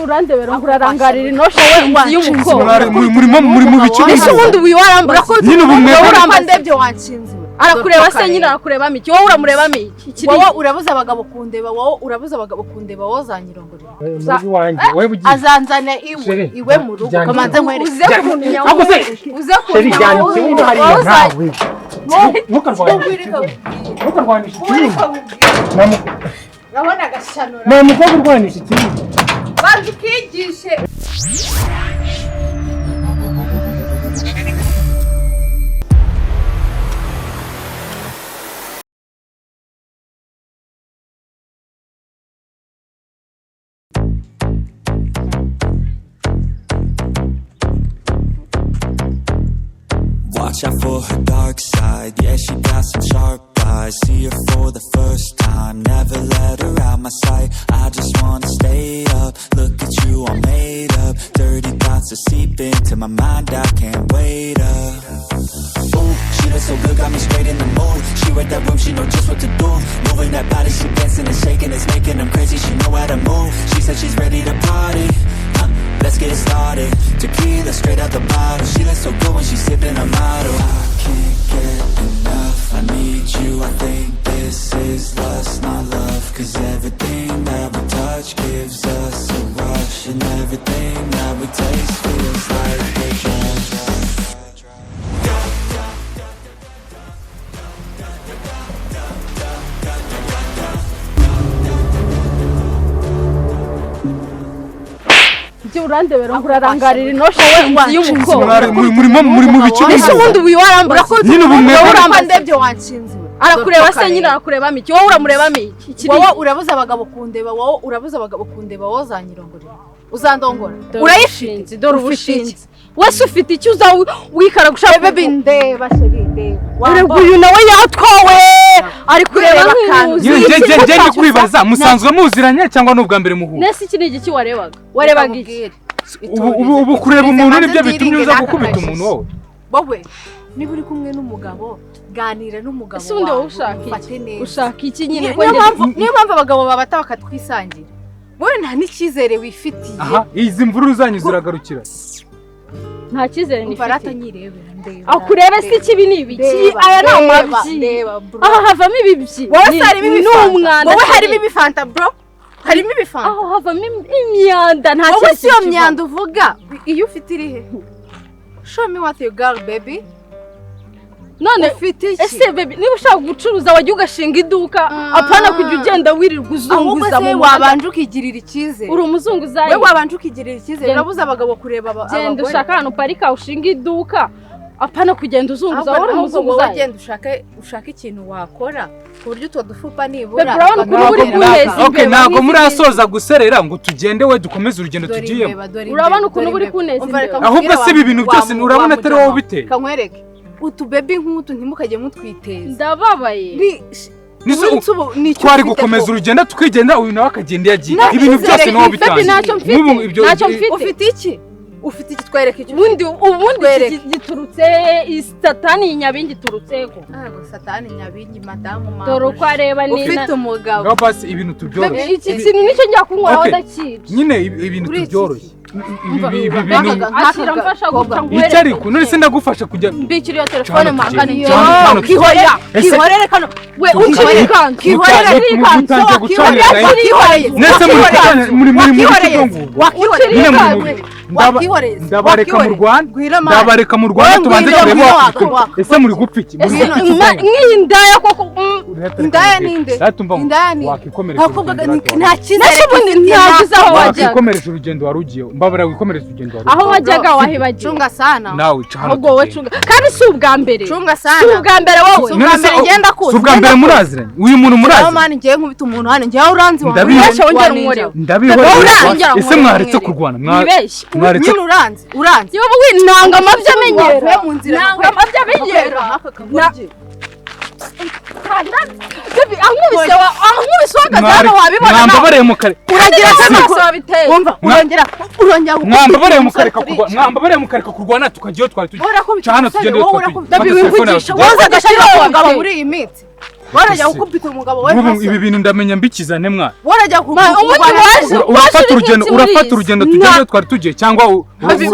urandebera ngurarangarira inosho we y'umukobwa muri mu bicu ese ubundi wiwarambura ko nyine ubumwe urambandebye wanshinze arakureba se nyine arakureba miki wowe uramureba miki wowe urabuza abagabo kundeba wowe urabuza abagabo kundeba wowe zanyirongorera muri wanjye wowe bugiye azanzana iwe mu rugo kamanze nkwereke uze kunya uze kunya nawe ntukarwanisha urabona agashanura nta mukobwa urwanisha ikintu banza ukigishe Watch out for her dark side. Yeah, she got some sharp eyes. See her for the first time. Never let her out my sight. I just wanna stay up. Look at you all made up. Dirty thoughts are seep into my mind. I can't wait up. Ooh, she looks so good, got me straight in the mood. She read that room, she know just what to do. Moving that body, she dancing and shaking. It's making them crazy, she know how to move. She said she's ready to party. Let's get it started. Tequila straight out the bottle. She looks so good when she's sipping a model. I can't get enough. I need you. I think this is lust, not love. Cause everything that we touch gives us a rush. And everything that we taste feels like a drug. urandebera ngurarangarira inosho we y'umukobwa muri mu bicu ese ubundi wiwarambura ko nyine ubumwe urambandebye wanshinze arakureba se nyine arakureba miki wowe uramureba miki wowe urabuza abagabo kundeba wowe urabuza abagabo kundeba wowe zanyirongorera uzandongora urayishinze dore ubushinze wese ufite icyo uza wikara gushaka bebe ndeba sheri ndeba uyu nawe yatwawe ari kureba nk'uzi je ndi kwibaza musanzwe muziranye cyangwa n'ubwa mbere muhu nese iki ni igiki warebaga iki ubu kureba umuntu nibyo bitumye uza gukubita umuntu wowe niba uri kumwe n'umugabo ganira n'umugabo wawe ushaka iki nyine niyo mpamvu abagabo babata bakatwisangira wowe nta n'icyizere wifitiye aha izi mvururu zanyu ziragarukira nta cyizere nifitiye akurebe se kibi ni ibiki aya ni amabyi aha havamo ibibyi wowe harimo n'umwanda wowe harimo ibifanta bro harimo ibifanta aho havamo imyanda nta cyose iyo myanda uvuga iyo ufite irihe show me what you got baby none ufite iki ese baby niba ushaka gucuruza wajya ugashinga iduka apana kujya ugenda wirirwa uzunguza mu wabanje ukigirira icyizere uri umuzunguzayi we wabanje ukigirira icyizere urabuza abagabo kureba abagore genda ushaka ahantu parika ushinga iduka apana kugenda uzunguza wowe umuzunguzayi genda ushaka ikintu wakora ku buryo utwo dufupa nibura okay ntago murasoza guserera ngo tugende we dukomeze urugendo tugiyemo urabona ukuntu uri kuneza ahubwo se ibi bintu byose urabona atari wowe bite kankwereke utu baby nk'utu ntimukajye mutwiteza ndababaye twari gukomeza urugendo tukigenda uyu nawe akagenda yagiye ibintu byose nawo bitangiye ntacyo mfite ufite iki ufite iki twereke iki ubundi giturutse satani inyabingi turutseko satani inyabingi madamu dore uko areba nina ufite umugabo ngaho pasi ibintu tubyoroshye iki kintu nicyo njya kunywa ndakira nyine ibintu tubyoroshye ashira mfasha guca ngwere icyo ariko none se ndagufasha kujya mbikira iyo telefone mangane kihorere kano we ukiri kanzu kihorere nese muri ndabareka mu Rwanda tubanze turebe ese muri gupfa iki nk'indaya koko indaya ninde wakikomereje nta cyizere ntagizaho wajya wakikomereje urugendo warugiye mbabara wikomereje urugendo warugiye aho wajyaga wahibagiye cunga sana nawe cana ubwo we cunga kandi si ubwa mbere cunga sana si ubwa mbere wowe si ubwa mbere ngenda kuza si ubwa mbere muraziranye uyu muntu muraziranye mani ngiye nkubita umuntu hano ngiye uranzi wawe wongera umuriro ndabihora ese mwaretse kurwana mwaretse uranzi yewe winanga amabya amenyera nanga amabya amenyera Baby, ankubise wagazana wabibona mwambabareye mu kare uragira amaso wabiteye umva urongera mwambabareye mu kare kurwana tukagiye twari tujye hano tugende Baby, wivugisha woza gashira abagabo muri iyi minsi warajya gukubita umugabo we hasi ibi bintu ndamenya mbikizane mwana warajya urafata urugendo tugende twari tugiye cyangwa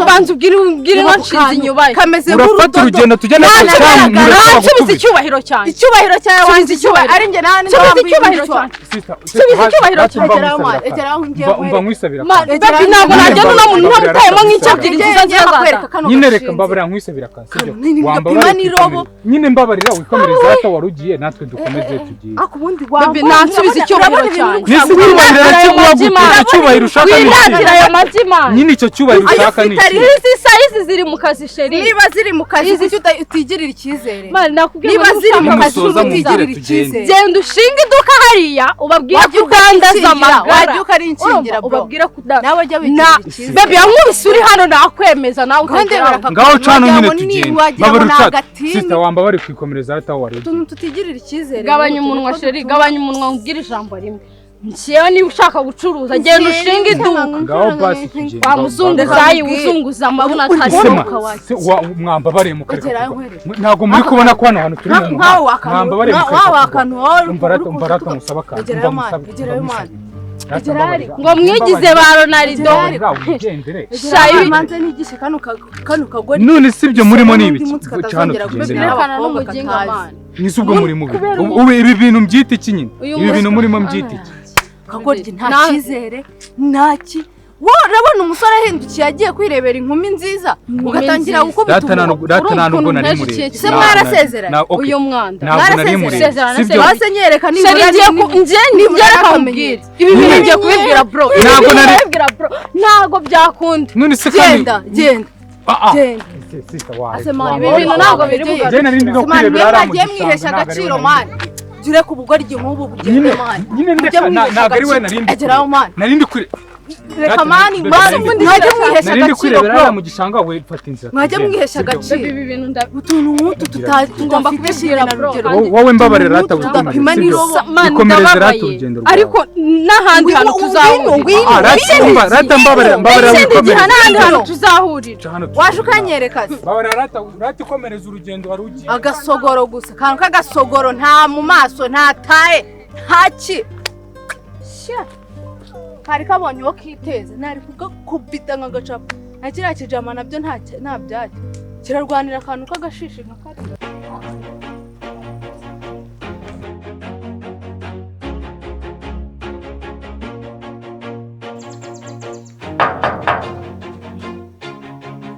banza ubwire wanshinze inyubaye kameze urafata urugendo tugende cyangwa icyubahiro cyawe wanze icyubahiro ari nge nani icyubahiro cyawe umva nkwisabira babi ntabwo najya n'umuntu ntamutayemo nk'icyabwira inziza nziza nyine reka mbabarira nkwisabira kansibyo wambabarira nyine mbabarira wikomereza hata warugiye natwe dukomeze tugiye babi nansubiza icyubahiro cyanjye icyubahiro ushaka winatira ayo mazima nyine icyo cyubahiro ushaka ni izi sayizi ziri mu kazi sheri niba ziri mu kazi utigirira icyizere niba ziri mu kazi utigirira icyizere genda ushinga iduka hariya ubabwira ko udandaza amagara wajya ukarinkingira ubabwira ko nawe jya wigirira icyizere babi yankubise uri hano nakwemeza nawe ukageraho ngaho cano nyine tugende babaruca sister wamba bari kwikomereza hata wari tutigirira icyizere gabanya umunwa sheri gabanya umunwa ubwira ijambo rimwe njewe niba ushaka gucuruza genda ushinga iduka ngaho basi tugende wa muzunguzayi uzunguza amabuna ataruka wacu mwamba bare mu kareka ntago muri kubona ko hano hantu turi mu mwamba bare mu kareka umbarata musaba kandi ngo mwigize ba Ronaldo shayi manze nigishe kano kagori none sibyo murimo nibiki cyane birekana no muginga man nisubwo muri mubi ubu ibi bintu mbyita iki nyine ibi bintu murimo mbyita iki kagori nta cyizere ntaki urabona umusore ahindukiye agiye kwirebera inkumi nziza ugatangira gukubita data nubwo nari muri se mwarasezerana uyu mwanda ntabwo nari muri sibyo wasenyereka nibura nibyo akamubwira ibi bintu ngiye kubibwira bro ntabwo nari ntabwo byakunda none se genda sister wawe ibi bintu ntabwo biri mu genda nindi no kwirebera aramugisha mwihesha agaciro mani jure ku bugoryi nk'ubu bugende mani nyine ntabwo ari we narindi kure reka mani mwari mwajya mwihesha agaciro bro mu gishanga we fata inzira mwajya mwihesha agaciro ibi bintu utuntu nk'utu tutagomba kubishyira na rugero wowe mbabarira hata udapima n'irobo ikomereze rata urugendo ariko n'ahandi hantu tuzahurira rata mbabarira wikomereze n'ahandi hantu tuzahurira waje ukanyereka mbabarira rata ikomereze urugendo wari ugiye agasogoro gusa kantu k'agasogoro nta mu maso nta taye ntaki kari kabonye wo kiteze nari kugakubita nk'agacapa nta kiriya kijama nabyo nta byajya kirarwanira akantu k'agashishi nka kariya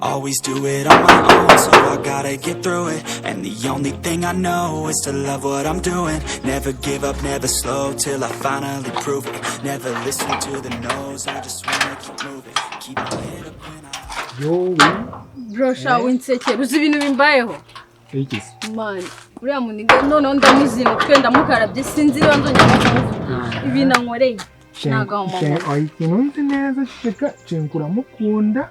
Always do it on my own, so I gotta get through it. And the only thing I know is to love what I'm doing. Never give up, never slow, till I finally prove it. Never listen to the no's, I just wanna keep moving. Keep my head up when I... Bro, sha winsekera uzi ibintu bimbayeho. Ikisi. Man, uriya muniga none ndamuzina twenda mukarabye sinzi banzongera kumuvuga. Ibintu ankoreye. Naga mama. Ay, kinunze neza sheka cenkura mukunda.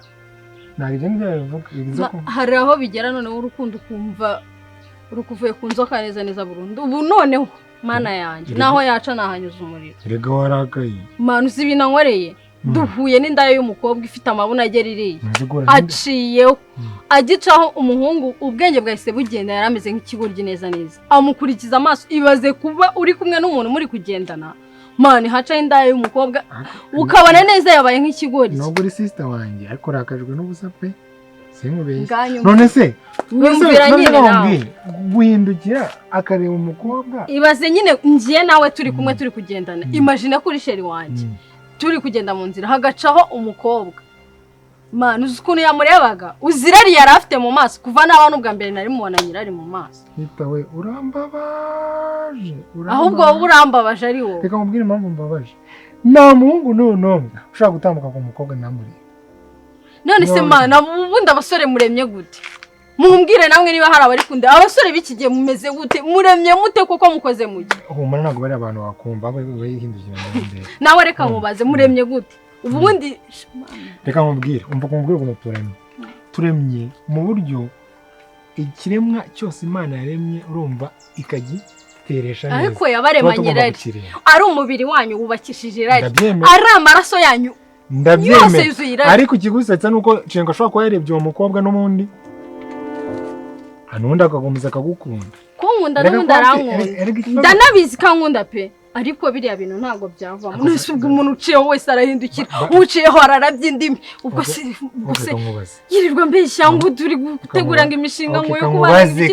Hari aho bigera noneho urukundo kumva urukuvuye ku nzoka neza burundu ubu noneho mana yanjye naho yaca nahanyuza umuriro rega warakaye mana uzi ibintu ankoreye duhuye n'indayo y'umukobwa ifite amabuna ageririye aciyeho agicaho umuhungu ubwenge bwahise bugenda yarameze nk'ikigoryi neza amukurikiza amaso ibaze kuba uri kumwe n'umuntu muri kugendana mani haca indayo y'umukobwa ukabona neza yabaye nk'ikigori nubwo uri sister wanjye ariko rakajwe n'ubusa pe sinkubeshye none se wumvira nyine nawe guhindukira akareba umukobwa ibaze nyine ngiye nawe turi kumwe turi kugendana imagine kuri sheri wanjye turi kugenda mu nzira hagacaho umukobwa mani uzi ukuntu yamurebaga uzirari yari afite mu maso kuva n'abantu bwa mbere nari mubona nyirari mu maso nitawe urambabaje ahubwo wowe urambabaje ari wowe reka mubwire impamvu mbabaje nta muhungu n'umwe ushaka gutambuka ku mukobwa namuri none se mana ubundi abasore muremye gute mumbwire namwe niba hari abari kunde abasore bikigiye mumeze gute muremye mute kuko mukoze mugi humana ntago bari abantu bakumva bahindukira ndende nawe reka mubaze muremye gute ubundi reka mubwire ukuntu turemye mu buryo ikiremwa cyose Imana yaremye urumva ikagiteresha neza ariko yabaremanye irari ari umubiri wanyu wubakishije irari ari amaraso yanyu ndabyemera ariko ikigusetsa nuko cenga ashobora kuba yarebye uwo mukobwa n'umundi hanundi akakomeza akagukunda ko arankunda n'undi arankunda ndanabizi kankunda pe ariko biriya bintu ntago byavamo n'ubwo umuntu uciyeho wese arahindukira uciyeho ararabye indimi ubwo se yirirwa mbeshya ngo turi gutegura ngo imishinga ngo yo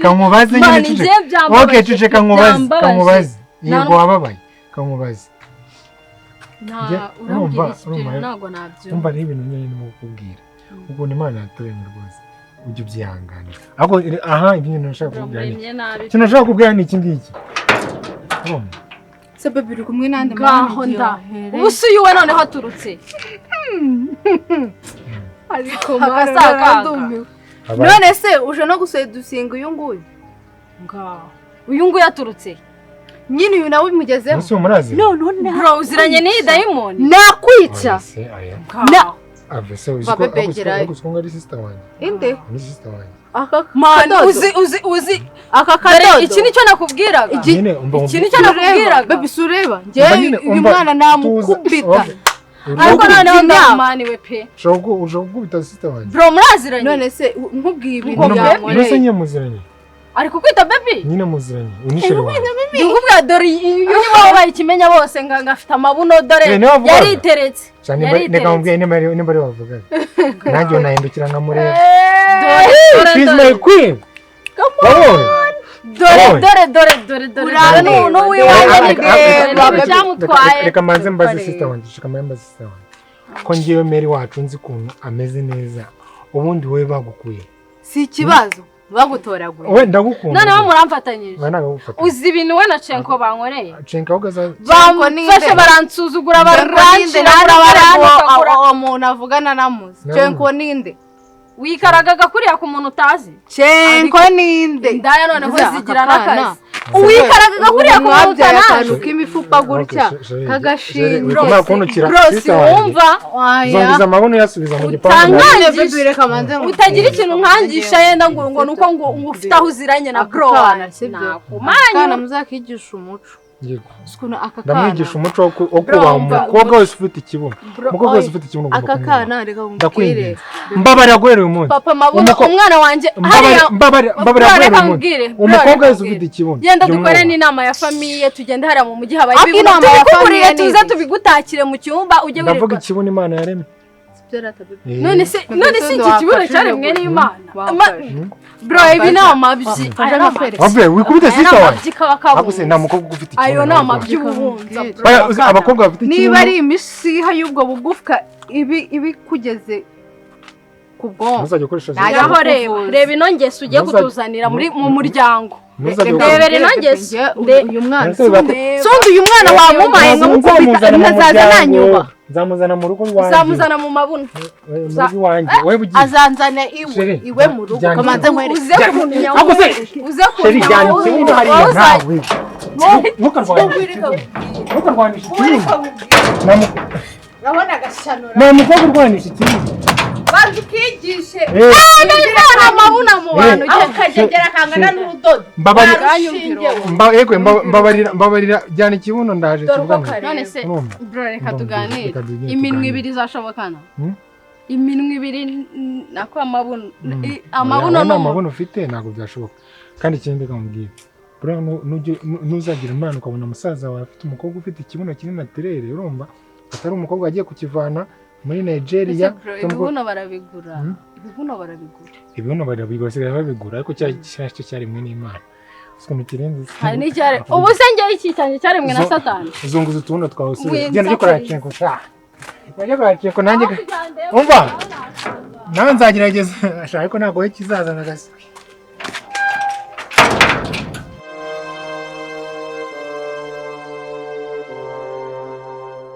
kankubaze nyine cece okay cece kankubaze yego wababaye kankubaze urambwira ibintu ntago nabyo umva n'ibintu nyine mu kubwira ubwo Imana yaturemye rwose ujye ubyihangana ahubwo aha ibintu nashaka kubwira ni iki ngiki se baby uri kumwe nande ngaho ndahere ubusi yuwe none haturutse ariko marasaga none se uje no gusedusinga uyu nguyu ngaho uyu nguyu yaturutse nyine uyu nawe bimugezeho musi umurazi no bro uziranye ni diamond nakwica na avese uziko agusunga ari sister wanjye inde ni sister wanjye man uzi aka kadodo iki nicyo nakubwiraga iki nicyo nakubwiraga baby sureba nge uyu mwana namukubita ariko noneho ndamani we pe uje gukubita sister wanjye bro muraziranye none se nkubwiye ibintu byamore none nyine muziranye ariko kwita baby nyine muziranye unishere wanjye ngubwa dore iyo wabaye ikimenya bose ngafite amabuno dore yari iteretse reka mubwiye nimba ari wavugaga nanjye nahindukira nkamureba she's my queen dore no wiwanye ni cyamutwaye reka manze mbaze sister wanjye ko ngiye Mary wacu nzi kuntu ameze neza ubundi wowe bagukuye si ikibazo bagutoraguye we ndagukunda none muramfatanyije uzi ibintu we na Cenko bankoreye Cenko ugaza bamfashe baransuzugura baranshira uwo muntu avugana namuzi Cenko ninde wikaragaga kuriya ku muntu utazi Cenko ninde ndaya noneho zigira nakazi uwikaragaga kuriya ku muntu utazi ukimifupa gutya kagashinjo rose wumva zongiza amabuno yasubiza mu gipangu reka manze utagira ikintu nkangisha yenda ngo nuko ngo ufite aho uziranye na bro nakumanya muzakigisha umuco ndamwigisha umuco wo kubaha umukobwa wese ufite ikibuno umukobwa wese ufite ikibuno aka kana reka ndakwinginze mbabarira guhera uyu munsi papa mabuno umwana wanje mbabarira guhera uyu munsi umukobwa wese ufite ikibuno yenda dukore n'inama ya famiye tugende hariya mu mujyi habaye ibintu tubikuriye tuza tubigutakire mu cyumba ujye wireka ndavuga ikibuno Imana yaremye none se iki kibuno cyaremwe n'Imana bro ibi ni amabyi abe wikubita sister wanjye akuse nta mukobwa ufite ikibuno ayo ni amabyi ubunza abakobwa bafite ikibuno niba ari imisiha y'ubwo bugufwa ibi kugeze kubwo naho reba inongeso ugiye kutuzanira mu muryango ndebere inongeso uyu mwana sundi uyu mwana wamumaye nkamukubita ntazaza nanyuba nzamuzana mu rugo rwanjye nzamuzana mu mabuno azanzana iwe mu rugo kamanze nkwereke uze kunya uze kunya nawe ntukarwanisha urabona agashanura nta mukobwa urwanisha ikibuno bantu kigishe none amabuna mu bantu ukagegera kangana n'urudodo mbabarira jyana ikibuno ndaje tuvugane none se bro reka tuganire iminwe ibiri zashobokana iminwe ibiri nako amabuno ufite ntabwo byashoboka kandi ikindi kamubwira bro nuzagira imana ukabona umusaza wawe afite umukobwa ufite ikibuno kinini natirere urumva atari umukobwa agiye kukivana muri Nigeria ibibuno barabigura basigaye babigura ariko cyo cyarimwe n'Imana siko kirenze hari n'icyare ubu se ngeye iki cyane cyarimwe na Satani uzunguza utubuno twawe genda gikora Cenko najya kwa Cenko nanjye umva nawe nzagerageza ariko ntabwo we kizaza nagase